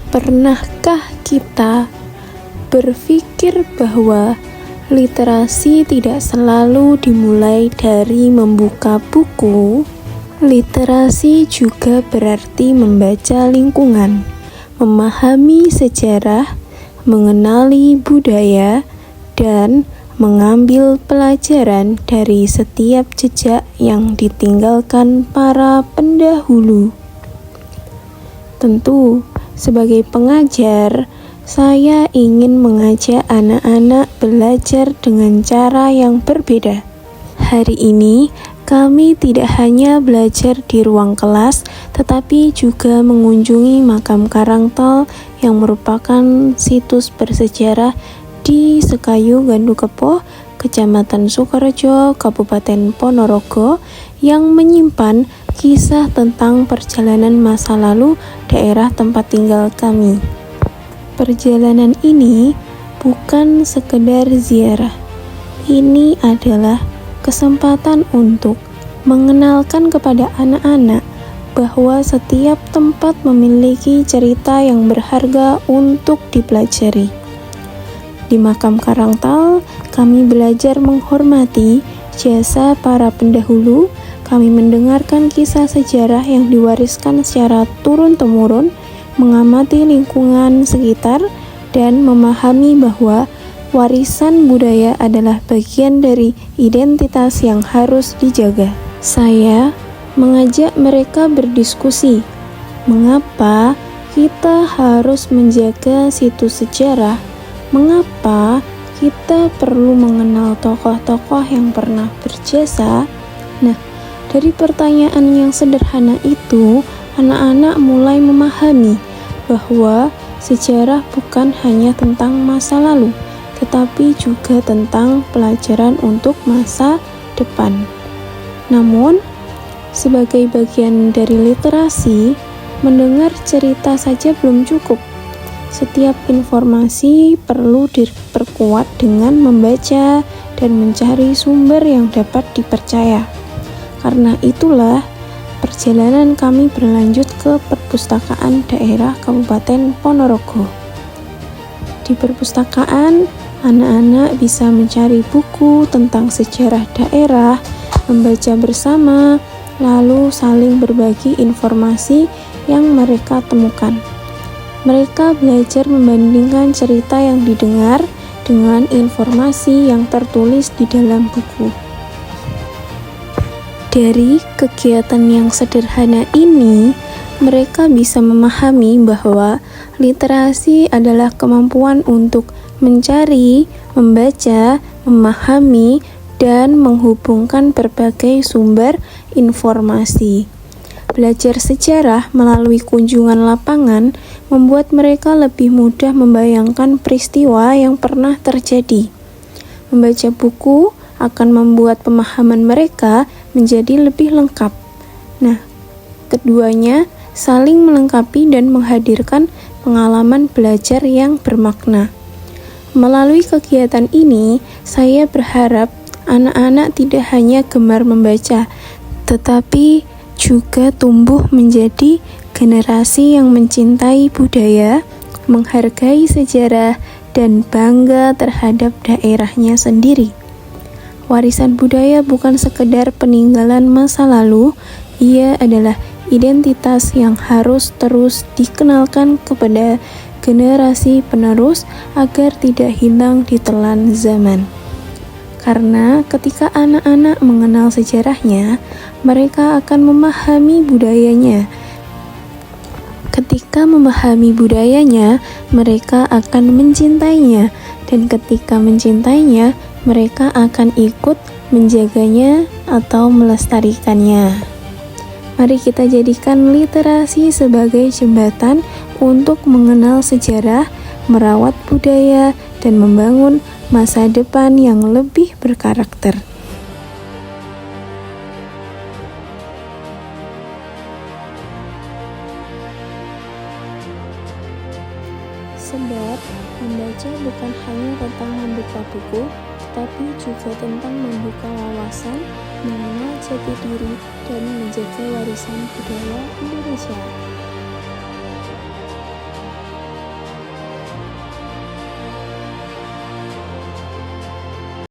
Pernahkah kita berpikir bahwa literasi tidak selalu dimulai dari membuka buku? Literasi juga berarti membaca lingkungan, memahami sejarah, mengenali budaya, dan mengambil pelajaran dari setiap jejak yang ditinggalkan para pendahulu. Tentu, sebagai pengajar, saya ingin mengajak anak-anak belajar dengan cara yang berbeda. Hari ini, kami tidak hanya belajar di ruang kelas, tetapi juga mengunjungi makam Karangtol yang merupakan situs bersejarah di Sekayu Gandukepo, Kecamatan Sukorejo, Kabupaten Ponorogo, yang menyimpan kisah tentang perjalanan masa lalu daerah tempat tinggal kami. Perjalanan ini bukan sekedar ziarah. Ini adalah kesempatan untuk mengenalkan kepada anak-anak bahwa setiap tempat memiliki cerita yang berharga untuk dipelajari. Di makam Karangtol, kami belajar menghormati jasa para pendahulu. Kami mendengarkan kisah sejarah yang diwariskan secara turun-temurun, mengamati lingkungan sekitar, dan memahami bahwa warisan budaya adalah bagian dari identitas yang harus dijaga. Saya mengajak mereka berdiskusi, mengapa kita harus menjaga situs sejarah, mengapa kita perlu mengenal tokoh-tokoh yang pernah berjasa. Nah, dari pertanyaan yang sederhana itu, anak-anak mulai memahami bahwa sejarah bukan hanya tentang masa lalu, tetapi juga tentang pelajaran untuk masa depan. Namun, sebagai bagian dari literasi, mendengar cerita saja belum cukup. Setiap informasi perlu diperkuat dengan membaca dan mencari sumber yang dapat dipercaya. Karena itulah, perjalanan kami berlanjut ke perpustakaan daerah Kabupaten Ponorogo. Di perpustakaan, anak-anak bisa mencari buku tentang sejarah daerah, membaca bersama, lalu saling berbagi informasi yang mereka temukan. Mereka belajar membandingkan cerita yang didengar dengan informasi yang tertulis di dalam buku. Dari kegiatan yang sederhana ini, mereka bisa memahami bahwa literasi adalah kemampuan untuk mencari, membaca, memahami, dan menghubungkan berbagai sumber informasi. Belajar sejarah melalui kunjungan lapangan membuat mereka lebih mudah membayangkan peristiwa yang pernah terjadi. Membaca buku akan membuat pemahaman mereka menjadi lebih lengkap. Nah, keduanya saling melengkapi dan menghadirkan pengalaman belajar yang bermakna. Melalui kegiatan ini, saya berharap anak-anak tidak hanya gemar membaca, tetapi juga tumbuh menjadi generasi yang mencintai budaya, menghargai sejarah, dan bangga terhadap daerahnya sendiri. Warisan budaya bukan sekedar peninggalan masa lalu, ia adalah identitas yang harus terus dikenalkan kepada generasi penerus agar tidak hilang ditelan zaman. Karena ketika anak-anak mengenal sejarahnya, mereka akan memahami budayanya. Ketika memahami budayanya, mereka akan mencintainya, dan ketika mencintainya, mereka akan ikut menjaganya atau melestarikannya. Mari kita jadikan literasi sebagai jembatan untuk mengenal sejarah, merawat budaya, dan membangun masa depan yang lebih berkarakter. Sebab membaca bukan hanya tentang membuka buku, tetapi juga tentang membuka wawasan, mengenal jati diri, dan menjaga warisan budaya Indonesia.